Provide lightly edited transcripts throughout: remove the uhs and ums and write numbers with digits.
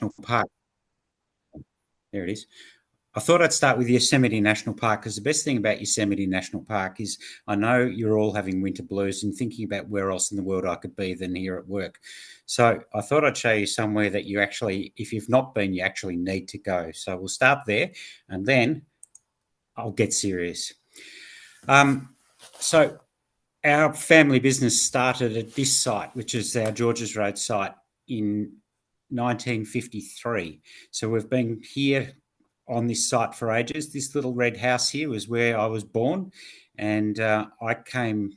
National Park. There it is. I thought I'd start with Yosemite National Park because the best thing about Yosemite National Park is I know you're all having winter blues and thinking about where else in the world I could be than here at work. So I thought I'd show you somewhere that you actually, if you've not been, you actually need to go. So we'll start there and then I'll get serious. So our family business started at this site, which is our Georges Road site in 1953. So we've been here on this site for ages. This little red house here was where I was born, and I came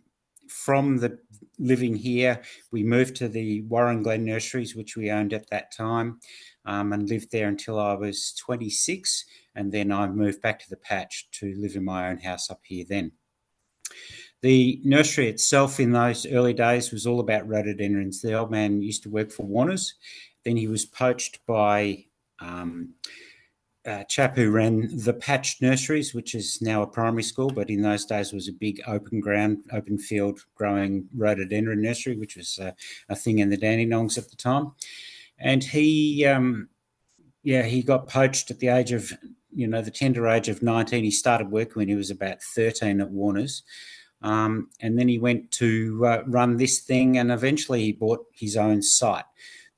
from the living here. We moved to the Rhodo Glen Nurseries, which we owned at that time, and lived there until I was 26, and then I moved back to the patch to live in my own house up here then. The nursery itself in those early days was all about rhododendrons. The old man used to work for Warner's. Then he was poached by a chap who ran the Patch Nurseries, which is now a primary school, but in those days was a big open ground, open field growing rhododendron nursery, which was a thing in the Dandenongs at the time. And he got poached at the age of, the tender age of 19. He started work when he was about 13 at Warner's. And then he went to run this thing, and eventually he bought his own site.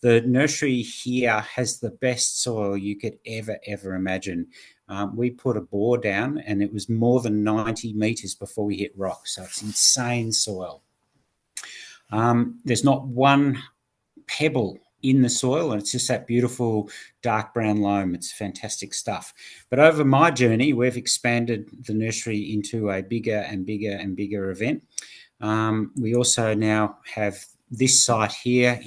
The nursery here has the best soil you could ever imagine. We put a bore down and it was more than 90 metres before we hit rock. So it's insane soil. There's not one pebble in the soil, and it's just that beautiful dark brown loam. It's fantastic stuff. But over my journey, we've expanded the nursery into a bigger and bigger event. We also now have this site here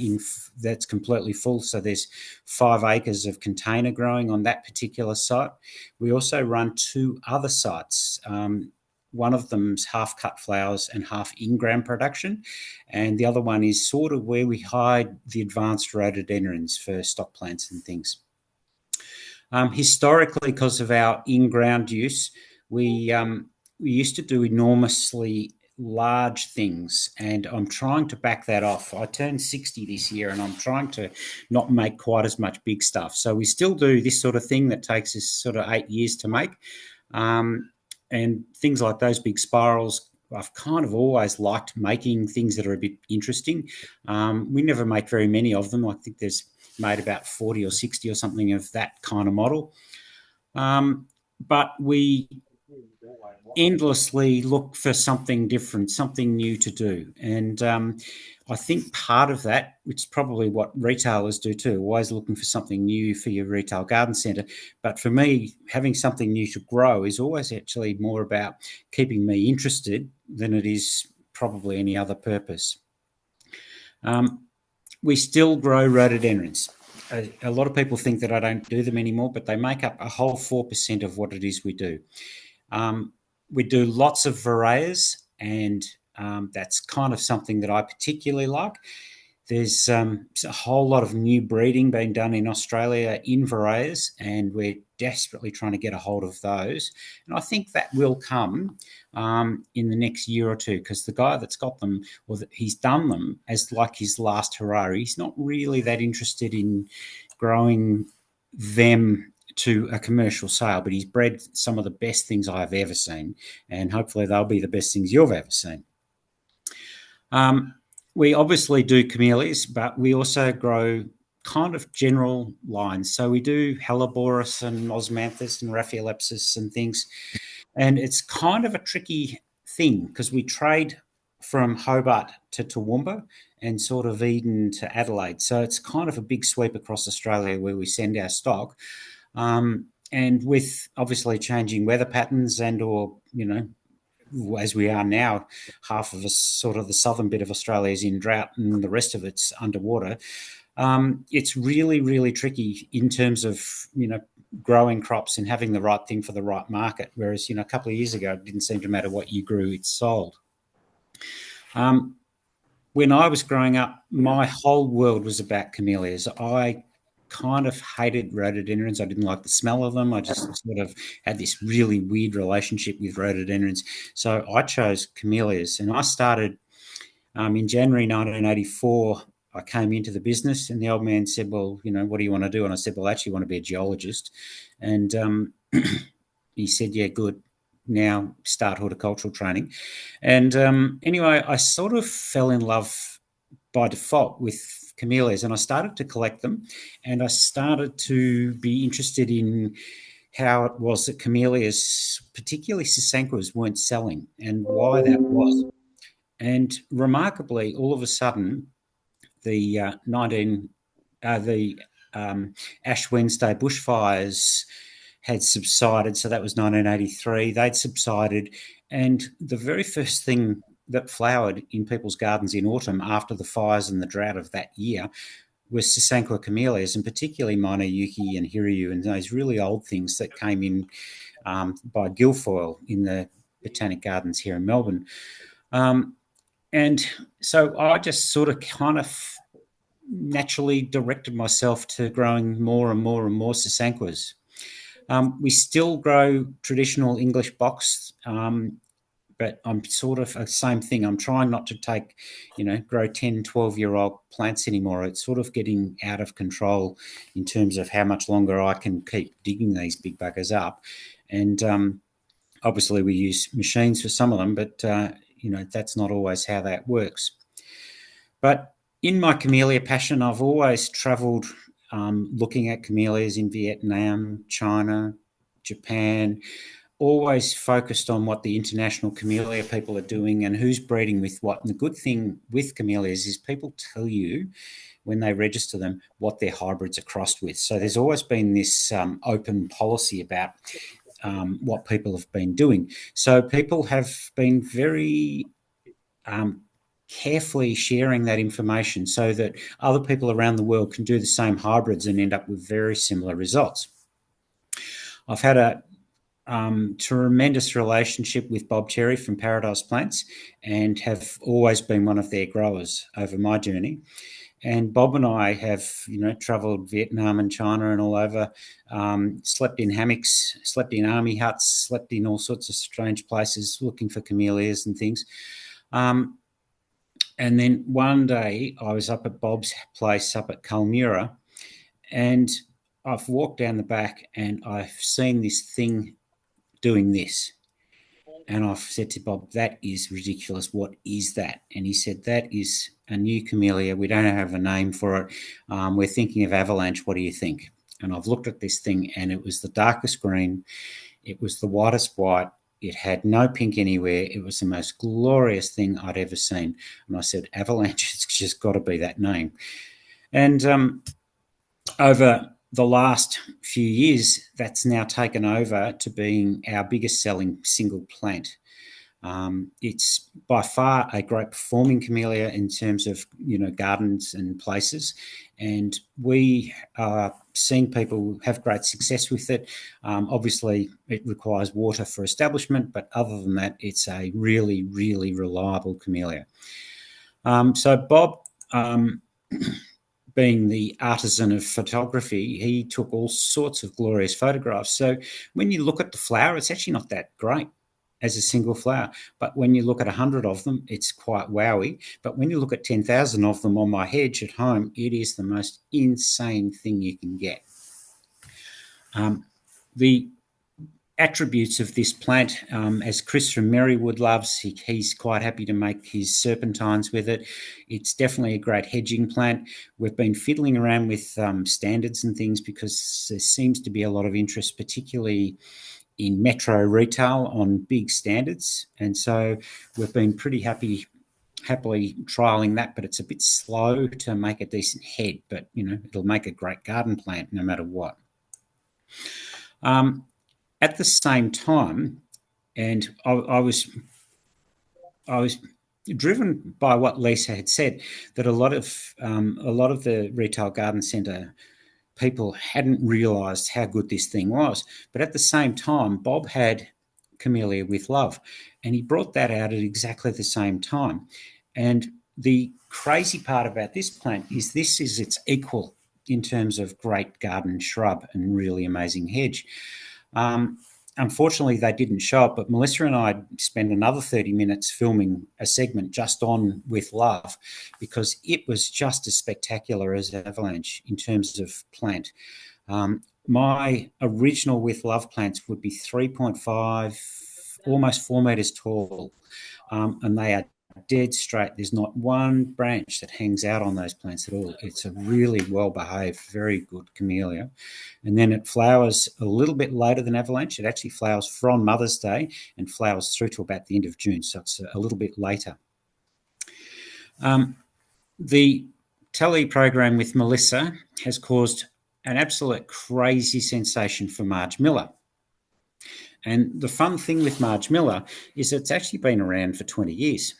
that's completely full. So there's 5 acres of container growing on that particular site. We also run 2 other sites. One of them's half cut flowers and half in-ground production. And the other one is sort of where we hide the advanced rhododendrons for stock plants and things. Historically, because of our in-ground use, we used to do enormously large things, and I'm trying to back that off. I turned 60 this year and I'm trying to not make quite as much big stuff. So we still do this sort of thing that takes us sort of 8 years to make. And things like those big spirals, I've kind of always liked making things that are a bit interesting. We never make very many of them. I think there's made about 40 or 60 or something of that kind of model. But we endlessly look for something different, something new to do. And I think part of that, which is probably what retailers do too, always looking for something new for your retail garden centre. But for me, having something new to grow is always actually more about keeping me interested than it is probably any other purpose. We still grow rhododendrons. A lot of people think that I don't do them anymore, but they make up a whole 4% of what it is we do. We do lots of varieties, and that's kind of something that I particularly like. There's a whole lot of new breeding being done in Australia in varieties, and we're desperately trying to get a hold of those. And I think that will come in the next year or two, because the guy that's got them, or he's done them as like his last hurrah. He's not really that interested in growing them to a commercial sale, but he's bred some of the best things I've ever seen, and hopefully they'll be the best things you've ever seen. We obviously do camellias, but we also grow kind of general lines. So we do Helleborus and Osmanthus and Raphiolepsis and things, and it's kind of a tricky thing because we trade from Hobart to Toowoomba and sort of Eden to Adelaide. So it's kind of a big sweep across Australia where we send our stock. And with obviously changing weather patterns and or, as we are now, half of us, sort of the southern bit of Australia is in drought and the rest of it's underwater. It's really, really tricky in terms of, growing crops and having the right thing for the right market. Whereas, a couple of years ago, it didn't seem to matter what you grew, it sold. When I was growing up, my whole world was about camellias. I kind of hated rhododendrons. I didn't like the smell of them. I just sort of had this really weird relationship with rhododendrons. So I chose camellias, and I started in January 1984 I came into the business, and the old man said, well, what do you want to do? And I said, well, I actually want to be a geologist. And he said, yeah, good. Now start horticultural training. And anyway, I sort of fell in love by default with camellias, and I started to collect them, and I started to be interested in how it was that camellias, particularly sasanquas, weren't selling, and why that was. And remarkably, all of a sudden, the 19 the Ash Wednesday bushfires had subsided. So that was 1983. They'd subsided, and the very first thing that flowered in people's gardens in autumn after the fires and the drought of that year was Sasanqua camellias, and particularly Minor Yuki and Hiryu, and those really old things that came in by Guilfoyle in the Botanic Gardens here in Melbourne. And so I just sort of kind of naturally directed myself to growing more and more and more Sasanquas. We still grow traditional English box, but I'm sort of the same thing. I'm trying not to grow 10, 12-year-old plants anymore. It's sort of getting out of control in terms of how much longer I can keep digging these big buggers up. And obviously we use machines for some of them, but, that's not always how that works. But in my camellia passion, I've always travelled looking at camellias in Vietnam, China, Japan, always focused on what the international camellia people are doing and who's breeding with what. And the good thing with camellias is people tell you when they register them what their hybrids are crossed with. So there's always been this open policy about what people have been doing. So people have been very carefully sharing that information so that other people around the world can do the same hybrids and end up with very similar results. I've had a tremendous relationship with Bob Cherry from Paradise Plants and have always been one of their growers over my journey. And Bob and I have, travelled Vietnam and China and all over, slept in hammocks, slept in army huts, slept in all sorts of strange places looking for camellias and things. And then one day I was up at Bob's place up at Culmura, and I've walked down the back and I've seen this thing doing this. And I've said to Bob, that is ridiculous. What is that? And he said, that is a new camellia. We don't have a name for it. We're thinking of avalanche. What do you think? And I've looked at this thing, and it was the darkest green. It was the whitest white. It had no pink anywhere. It was the most glorious thing I'd ever seen. And I said, avalanche, it's just got to be that name. And over the last few years, that's now taken over to being our biggest selling single plant. It's by far a great performing camellia in terms of, gardens and places. And we are seeing people have great success with it. Obviously, it requires water for establishment, but other than that, it's a really, really reliable camellia. So Bob, being the artisan of photography, he took all sorts of glorious photographs. So when you look at the flower, it's actually not that great as a single flower. But when you look at 100 of them, it's quite wowy. But when you look at 10,000 of them on my hedge at home, it is the most insane thing you can get. The attributes of this plant, as Chris from Merrywood loves, he's quite happy to make his serpentines with it. It's definitely a great hedging plant. We've been fiddling around with standards and things because there seems to be a lot of interest, particularly in metro retail, on big standards. And so we've been pretty happily trialling that, but it's a bit slow to make a decent head, but it'll make a great garden plant no matter what. At the same time, and I was driven by what Lisa had said, that a lot of the retail garden centre people hadn't realised how good this thing was. But at the same time, Bob had Camellia with Love, and he brought that out at exactly the same time. And the crazy part about this plant is this is its equal in terms of great garden shrub and really amazing hedge. unfortunately, they didn't show it, but Melissa and I spent another 30 minutes filming a segment just on With Love because it was just as spectacular as Avalanche in terms of plant. My original With Love plants would be 3.5, almost 4 metres tall, and they are dead straight. There's not one branch that hangs out on those plants at all. It's a really well-behaved, very good camellia. And then it flowers a little bit later than Avalanche. It actually flowers from Mother's Day and flowers through to about the end of June, so it's a little bit later. The telly program with Melissa has caused an absolute crazy sensation for Marge Miller. And the fun thing with Marge Miller is it's actually been around for 20 years,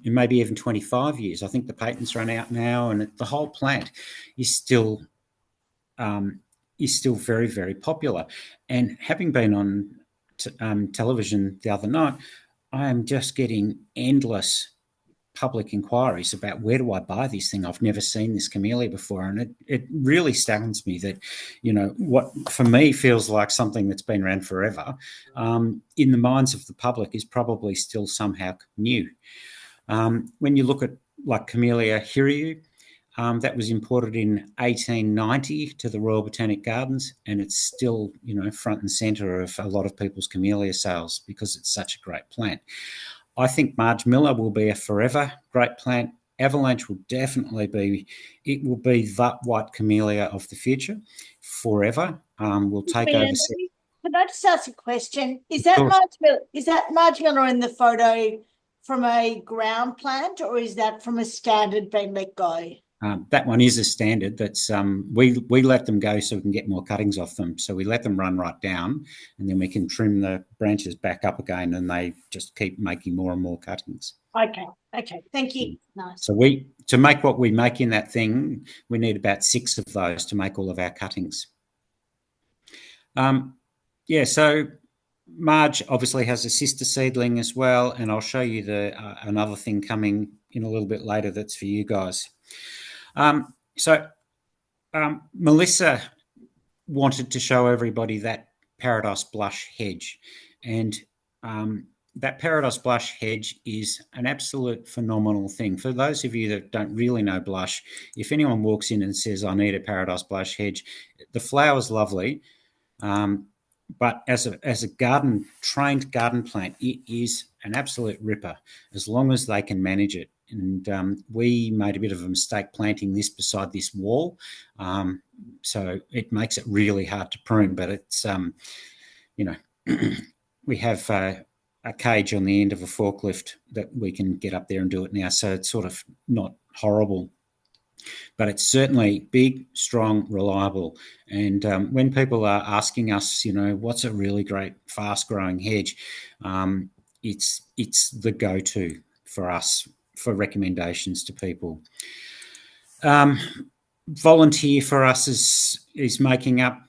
maybe even 25 years. I think the patents run out now, and the whole plant is still very, very popular. And having been on television the other night, I am just getting endless public inquiries about where do I buy this thing? I've never seen this camellia before. And it really astounds me that, what for me feels like something that's been around forever, in the minds of the public is probably still somehow new. When you look at like Camellia Hiryu, that was imported in 1890 to the Royal Botanic Gardens, and it's still, front and centre of a lot of people's camellia sales because it's such a great plant. I think Marge Miller will be a forever great plant. Avalanche will definitely be, it will be the white camellia of the future forever. We'll take over. Can I just ask a question? Is that Marge Miller in the photo from a ground plant, or is that from a standard being let go? That one is a standard. That's we let them go so we can get more cuttings off them. So we let them run right down, and then we can trim the branches back up again, and they just keep making more and more cuttings. Okay. Thank you. Nice. So to make what we make in that thing, we need about 6 of those to make all of our cuttings. So Marge obviously has a sister seedling as well, and I'll show you another thing coming in a little bit later that's for you guys. Melissa wanted to show everybody that Paradise Blush hedge, and that Paradise Blush hedge is an absolute phenomenal thing. For those of you that don't really know blush, if anyone walks in and says, I need a Paradise Blush hedge, the flower's lovely, but as a trained garden plant, it is an absolute ripper as long as they can manage it. And we made a bit of a mistake planting this beside this wall, so it makes it really hard to prune. But it's, we have a cage on the end of a forklift that we can get up there and do it now, so it's sort of not horrible. But it's certainly big, strong, reliable. And when people are asking us, what's a really great, fast-growing hedge, it's the go-to for us for recommendations to people. Volunteer for us is making up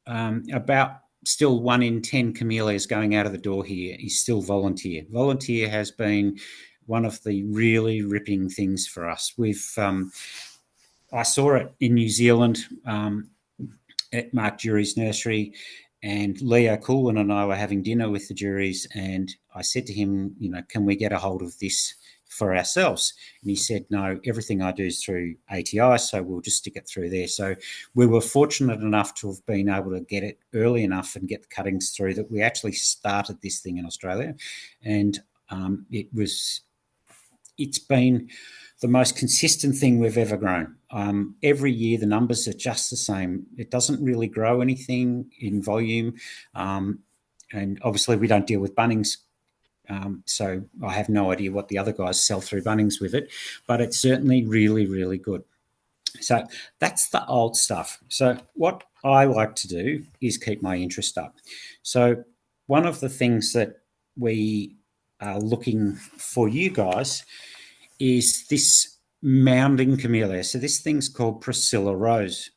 about still 1 in 10 camellias going out of the door here is still volunteer. Volunteer has been one of the really ripping things for us. I saw it in New Zealand at Mark Jury's nursery, and Leo Coolwyn and I were having dinner with the Juries, and I said to him, can we get a hold of this for ourselves? And he said, no, everything I do is through ATI, so we'll just stick it through there. So we were fortunate enough to have been able to get it early enough and get the cuttings through that we actually started this thing in Australia. And it's been the most consistent thing we've ever grown. Every year the numbers are just the same. It doesn't really grow anything in volume. And obviously we don't deal with Bunnings, so I have no idea what the other guys sell through Bunnings with it, but it's certainly really, really good. So that's the old stuff. So what I like to do is keep my interest up. So one of the things that we are looking for you guys is this mounding camellia. So this thing's called Priscilla Rose.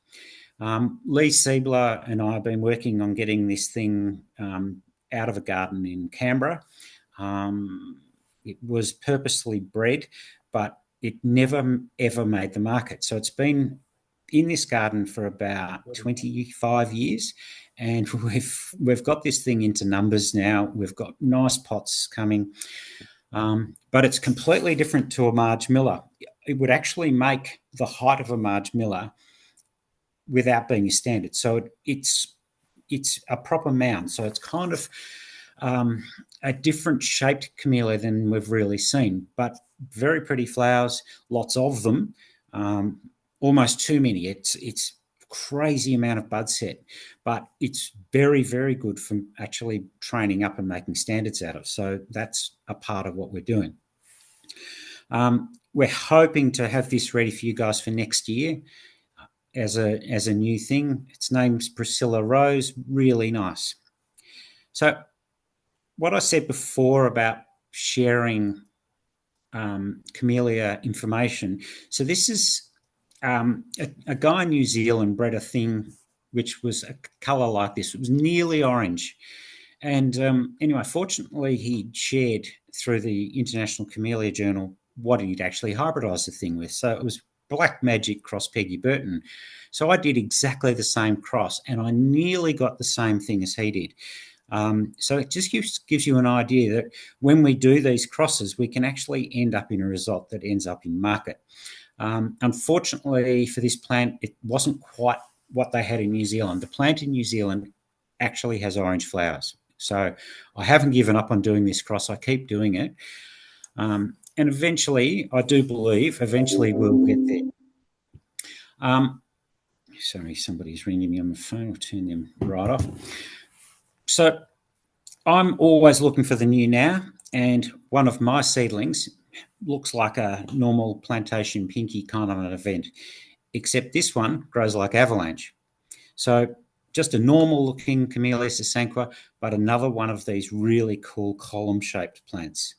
Lee Siebler and I have been working on getting this thing out of a garden in Canberra. It was purposely bred, but it never, ever made the market. So it's been in this garden for about 25 years, and we've got this thing into numbers now. We've got nice pots coming, but it's completely different to a Marge Miller. It would actually make the height of a Marge Miller without being a standard. So it's a proper mound. So it's kind of a different shaped camellia than we've really seen, but very pretty flowers, lots of them, almost too many. It's crazy amount of bud set, but it's very, very good for actually training up and making standards out of. So that's a part of what we're doing. We're hoping to have this ready for you guys for next year as a new thing. Its name's Priscilla Rose, really nice. So what I said before about sharing camellia information. So this is a guy in New Zealand bred a thing which was a colour like this. It was nearly orange. And anyway, fortunately, he shared through the International Camellia Journal what he'd actually hybridised the thing with. So it was Black Magic cross Peggy Burton. So I did exactly the same cross, and I nearly got the same thing as he did. So it just gives you an idea that when we do these crosses, we can actually end up in a result that ends up in market. Unfortunately for this plant, it wasn't quite what they had in New Zealand. The plant in New Zealand actually has orange flowers. So I haven't given up on doing this cross. I keep doing it. And eventually, I do believe, we'll get there. Sorry, somebody's ringing me on the phone. I'll turn them right off. So I'm always looking for the new now, and one of my seedlings looks like a normal plantation pinky kind of an event, except this one grows like avalanche. So just a normal looking Camellias sasanqua, but another one of these really cool column-shaped plants.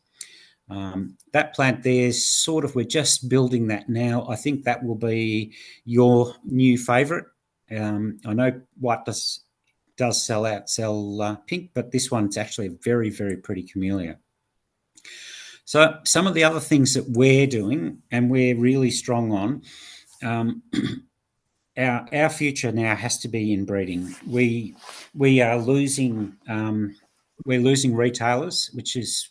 That plant there's sort of, we're just building that now. I think that will be your new favourite. I know white does sell pink, but this one's actually a very, very pretty camellia. So some of the other things that we're doing and we're really strong on, our future now has to be in breeding. We are losing retailers, which is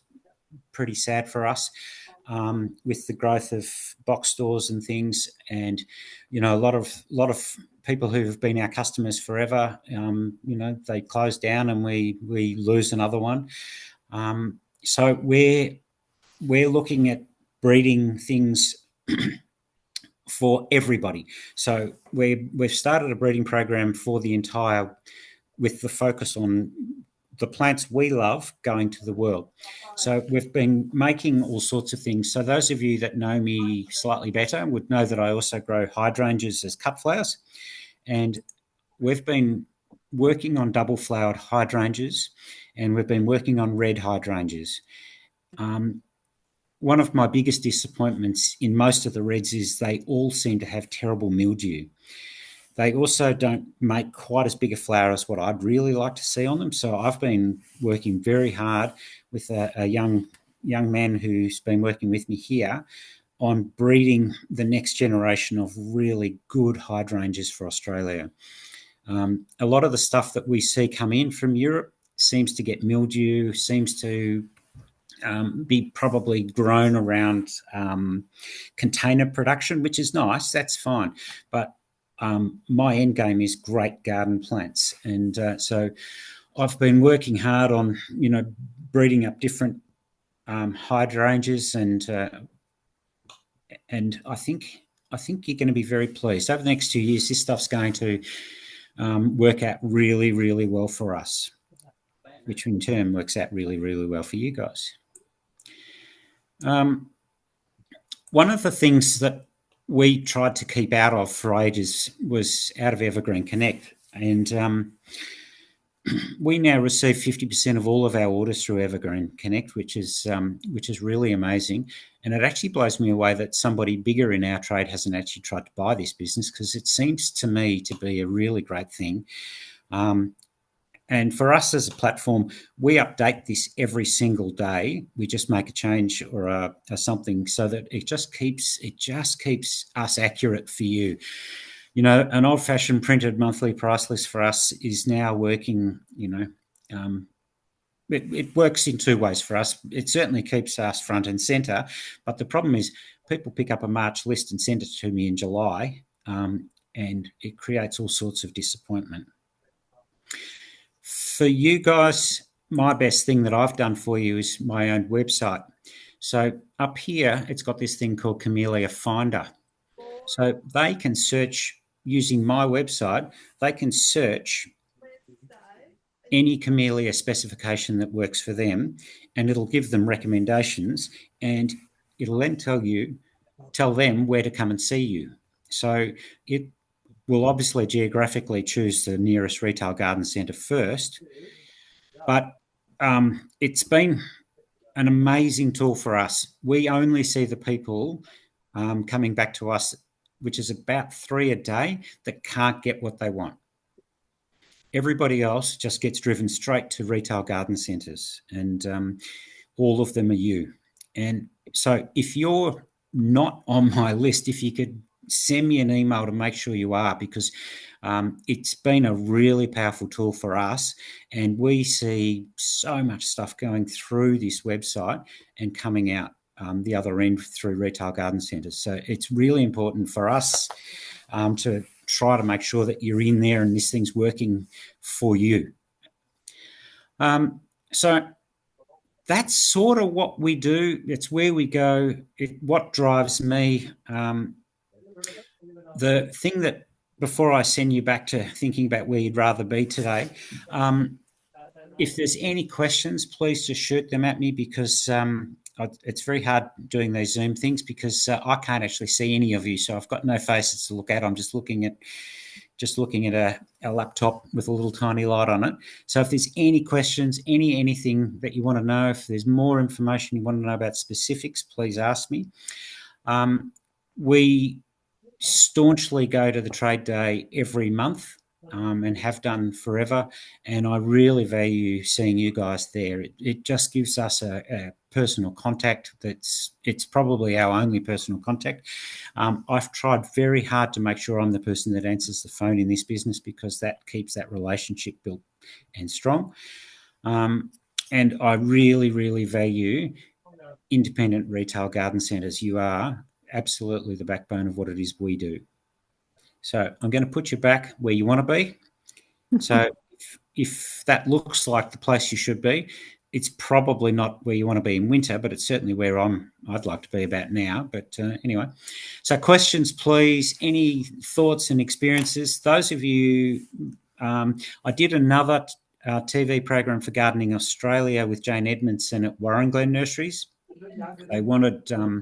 pretty sad for us, with the growth of box stores and things, and a lot of people who have been our customers forever, they close down and we lose another one. So we're looking at breeding things for everybody. So we've started a breeding program for the entire, with the focus on the plants we love going to the world. So we've been making all sorts of things. So those of you that know me slightly better would know that I also grow hydrangeas as cut flowers. And we've been working on double flowered hydrangeas, and we've been working on red hydrangeas. One of my biggest disappointments in most of the reds is they all seem to have terrible mildew. They also don't make quite as big a flower as what I'd really like to see on them. So I've been working very hard with a young man who's been working with me here on breeding the next generation of really good hydrangeas for Australia. A lot of the stuff that we see come in from Europe seems to get mildew, seems to be probably grown around container production, which is nice, that's fine. But my end game is great garden plants. And so I've been working hard on, breeding up different hydrangeas, and I think you're going to be very pleased. Over the next 2 years, this stuff's going to work out really, really well for us, which in turn works out really, really well for you guys. One of the things that we tried to keep out of for ages was out of Evergreen Connect, and we now receive 50% of all of our orders through Evergreen Connect, which is really amazing. And it actually blows me away that somebody bigger in our trade hasn't actually tried to buy this business, because it seems to me to be a really great thing. And for us as a platform, we update this every single day. We just make a change or something so that it just keeps us accurate for you. an old-fashioned printed monthly price list for us is now working, it works in two ways for us. It certainly keeps us front and centre, but the problem is people pick up a March list and send it to me in July, and it creates all sorts of disappointment. For you guys, my best thing that I've done for you is my own website. So up here, it's got this thing called Camellia Finder. So they can search using my website, they can search any Camellia specification that works for them, and it'll give them recommendations, and it'll then tell them where to come and see you. So it will obviously geographically choose the nearest retail garden centre first, but it's been an amazing tool for us. We only see the people coming back to us, which is about 3 a day, that can't get what they want. Everybody else just gets driven straight to retail garden centres, and all of them are you. And so if you're not on my list, if you could send me an email to make sure you are, because it's been a really powerful tool for us, and we see so much stuff going through this website and coming out the other end through retail garden centres. So it's really important for us to try to make sure that you're in there and this thing's working for you. So that's sort of what we do. It's where we go. What drives me. The thing that, before I send you back to thinking about where you'd rather be today, if there's any questions, please just shoot them at me, because it's very hard doing these Zoom things, because I can't actually see any of you, so I've got no faces to look at. I'm just looking at a laptop with a little tiny light on it. So if there's any questions, anything that you want to know, if there's more information you want to know about specifics, please ask me. We staunchly go to the trade day every month, and have done forever, and I really value seeing you guys there. It just gives us a personal contact. It's probably our only personal contact. I've tried very hard to make sure I'm the person that answers the phone in this business, because that keeps that relationship built and strong. And I really, really value independent retail garden centres. You are absolutely the backbone of what it is we do. So I'm going to put you back where you want to be. So if that looks like the place you should be, it's probably not where you want to be in winter, but it's certainly where I'd like to be about now. But anyway, so questions, please. Any thoughts and experiences? Those of you, I did another TV program for Gardening Australia with Jane Edmondson at Rhodo Glen Nurseries. They wanted to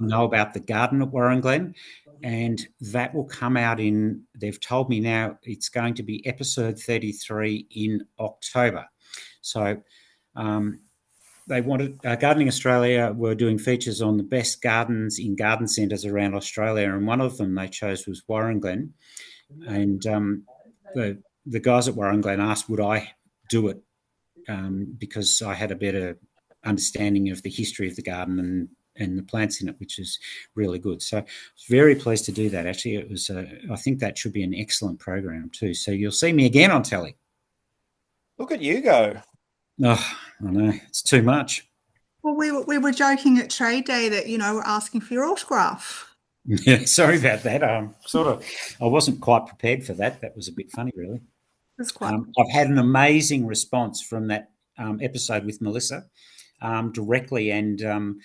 know about the garden at Rhodo Glen, and that will come out they've told me now it's going to be episode 33 in October. So they wanted, Gardening Australia were doing features on the best gardens in garden centres around Australia, and one of them they chose was Rhodo Glen. And the guys at Rhodo Glen asked, would I do it, because I had a better understanding of the history of the garden and the plants in it, which is really good. So I was very pleased to do that. Actually, it was. I think that should be an excellent program too. So you'll see me again on telly. Look at you go. Oh, I know, it's too much. Well, we were joking at Trade Day that, we're asking for your autograph. Yeah, sorry about that. I wasn't quite prepared for that. That was a bit funny, really. That's quite. I've had an amazing response from that episode with Melissa, directly, and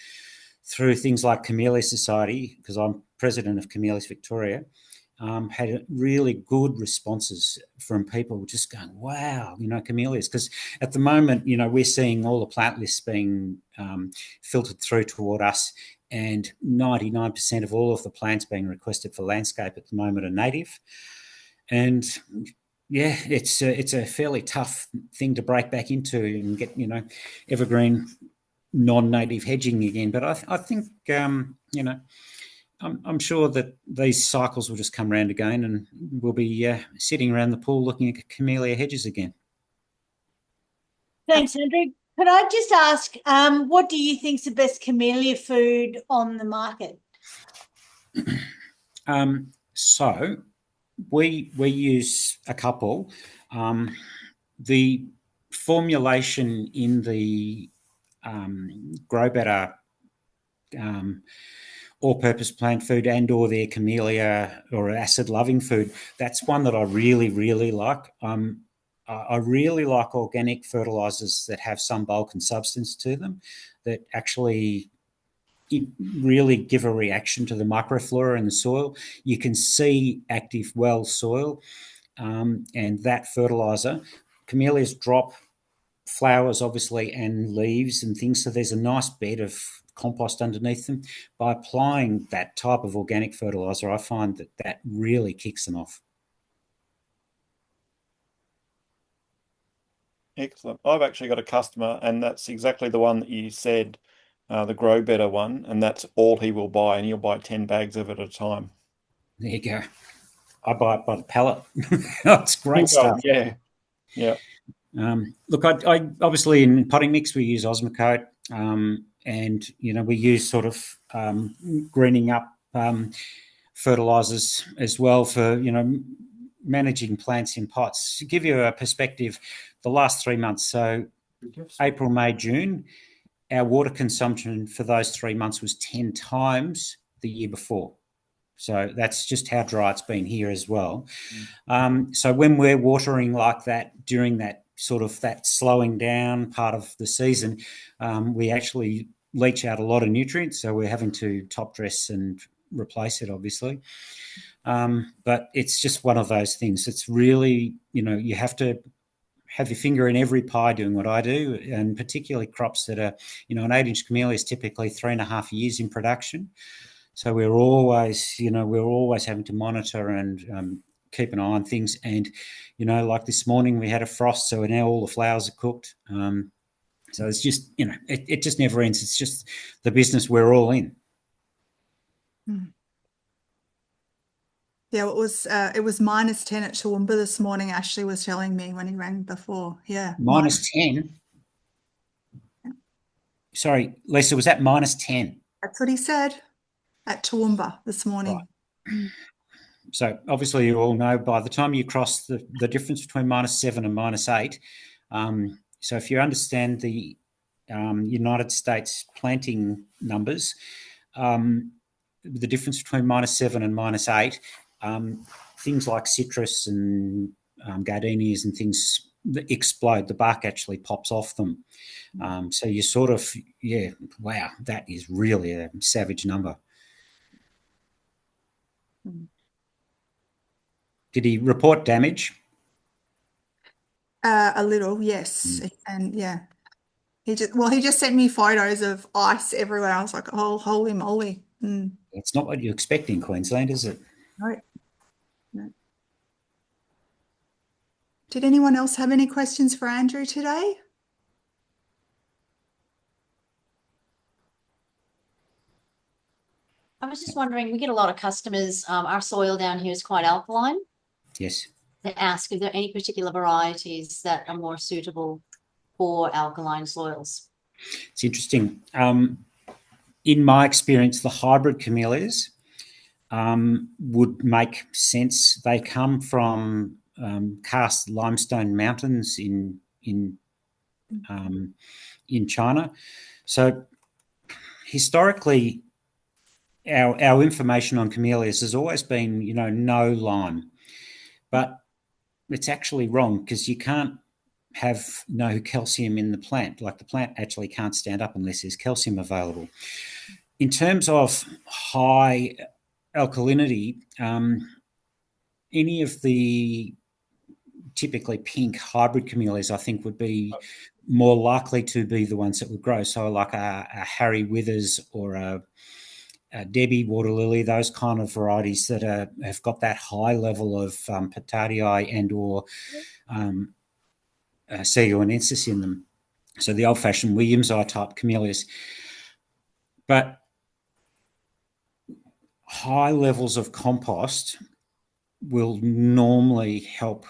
through things like Camellias Society, because I'm president of Camellias Victoria. Had really good responses from people just going, wow, Camellias. Because at the moment, we're seeing all the plant lists being filtered through toward us, and 99% of all of the plants being requested for landscape at the moment are native. And yeah, it's a fairly tough thing to break back into and get, evergreen non-native hedging again. But I think, I'm sure that these cycles will just come around again, and we'll be sitting around the pool looking at camellia hedges again. Thanks, Andrew. Could I just ask, what do you think is the best camellia food on the market? So we use a couple. The formulation in the Grow Better all-purpose plant food and or their Camellia or acid-loving food, that's one that I really, really like. I really like organic fertilizers that have some bulk and substance to them, that actually really give a reaction to the microflora in the soil. You can see active well soil, and that fertilizer. Camellias drop flowers, obviously, and leaves and things, so there's a nice bed of compost underneath them. By applying that type of organic fertilizer, I find that really kicks them off. Excellent. I've actually got a customer, and that's exactly the one that you said, the Grow Better one, and that's all he will buy, and he'll buy 10 bags of it at a time. There you go. I buy it by the pallet. It's great stuff. Yeah. Yeah. Look, I obviously in potting mix we use Osmocote, and we use sort of greening up fertilizers as well for managing plants in pots. To give you a perspective, the last 3 months, so April, May, June, our water consumption for those 3 months was 10 times the year before. So that's just how dry it's been here as well. So when we're watering like that during that sort of that slowing down part of the season, we actually leach out a lot of nutrients. So we're having to top dress and replace it, obviously. But it's just one of those things. It's really, you have to have your finger in every pie doing what I do, and particularly crops that are, an 8-inch camellia is typically 3.5 years in production. So we're always having to monitor and keep an eye on things. And, like this morning we had a frost, so now all the flowers are cooked. So it's just, it just never ends. It's just the business we're all in. Yeah, it was -10 at Toowoomba this morning. Ashley was telling me when he rang before. Yeah. -10? Sorry, Lisa, was that -10? That's what he said at Toowoomba this morning. Right. So obviously you all know by the time you cross the difference between -7 and -8, so if you understand the United States planting numbers, the difference between -7 and -8, things like citrus and gardenias and things explode. The bark actually pops off them. So you sort of, wow, that is really a savage number. Did he report damage? A little, yes. And yeah. He just sent me photos of ice everywhere. I was like, oh, holy moly. It's not what you expect in Queensland, is it? No. Did anyone else have any questions for Andrew today? I was just wondering, we get a lot of customers, our soil down here is quite alkaline. Yes. They ask if there are any particular varieties that are more suitable for alkaline soils. It's interesting. In my experience, the hybrid camellias would make sense. They come from karst limestone mountains in China. So historically, our information on camellias has always been, no lime, but it's actually wrong, because you can't have no calcium in the plant. Like, the plant actually can't stand up unless there's calcium available. In terms of high alkalinity, any of the typically pink hybrid camellias, I think, would be more likely to be the ones that would grow. So like a Harry Withers or a Debbie water lily, those kind of varieties that have got that high level of potatii and or Seguinensis in them. So the old-fashioned Williamsii type camellias. But high levels of compost will normally help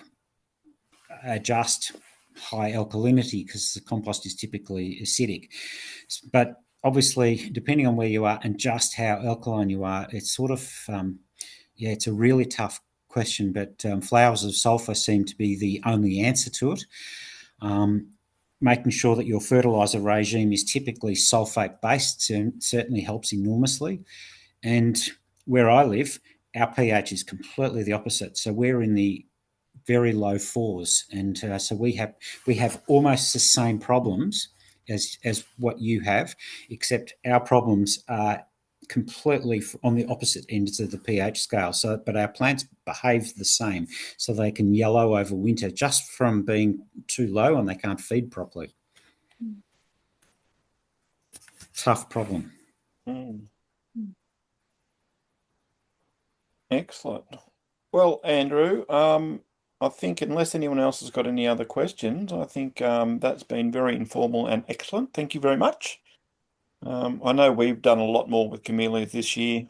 adjust high alkalinity, because the compost is typically acidic. But obviously, depending on where you are and just how alkaline you are, it's sort of, it's a really tough question, but flowers of sulphur seem to be the only answer to it. Making sure that your fertiliser regime is typically sulphate based certainly helps enormously. And where I live, our pH is completely the opposite. So we're in the very low 4s, and so we have almost the same problems as what you have, except our problems are completely on the opposite ends of the pH scale. So, but our plants behave the same, so they can yellow over winter just from being too low, and they can't feed properly. Tough problem. Excellent. Well, Andrew, I think unless anyone else has got any other questions, I think that's been very informal and excellent. Thank you very much. I know we've done a lot more with camellias this year,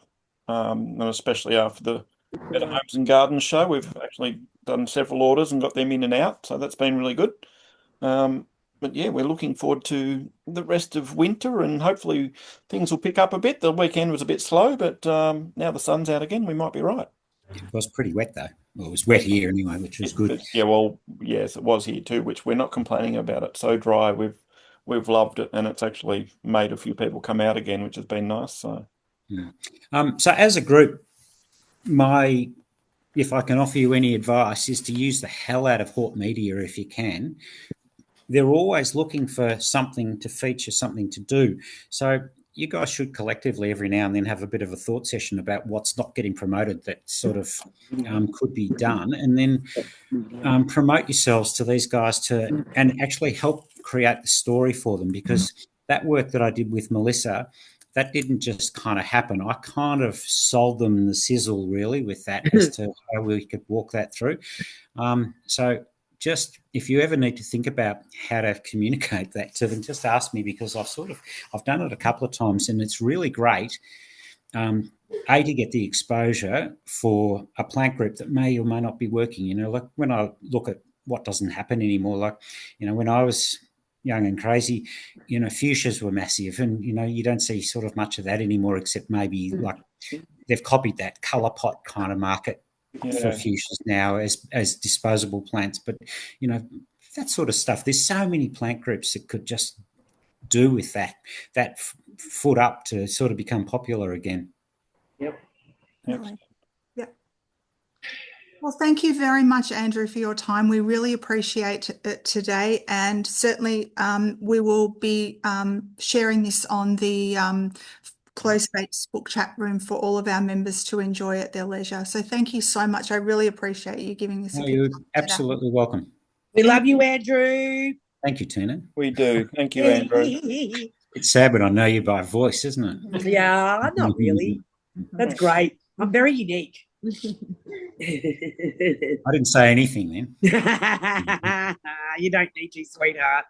and especially after the Better Homes and Gardens show. We've actually done several orders and got them in and out, so that's been really good. But yeah, we're looking forward to the rest of winter, and hopefully things will pick up a bit. The weekend was a bit slow, but now the sun's out again, we might be right. It was pretty wet though. Well, it was wet here anyway, which was good. Yeah, well, yes, it was here too, which we're not complaining about. It so dry. We've loved it, and it's actually made a few people come out again, which has been nice. So, so as a group, if I can offer you any advice, is to use the hell out of hort media if you can. They're always looking for something to feature, something to do. So you guys should collectively every now and then have a bit of a thought session about what's not getting promoted that sort of could be done, and then promote yourselves to these guys and actually help create the story for them, because that work that I did with Melissa, that didn't just kind of happen. I kind of sold them the sizzle really with that as to how we could walk that through. So just if you ever need to think about how to communicate that to them, just ask me, because I've done it a couple of times, and it's really great. To get the exposure for a plant group that may or may not be working. Like when I look at what doesn't happen anymore, like, when I was young and crazy, fuchsias were massive, and, you don't see sort of much of that anymore, except maybe like they've copied that colour pot kind of market for fuchsias now as disposable plants. But, that sort of stuff, there's so many plant groups that could just do with that foot up to sort of become popular again. Yep. Really. Yep. Well, thank you very much, Andrew, for your time. We really appreciate it today, and certainly we will be sharing this on the closed Facebook chat room for all of our members to enjoy at their leisure. So thank you so much. I really appreciate you giving us a bit You're of time absolutely welcome. We love you, Andrew. Thank you, Tina. we do. Thank you, Andrew. It's sad, but I know you by voice, isn't it? Yeah, not really. That's great. I'm very unique. I didn't say anything then. You don't need to, sweetheart.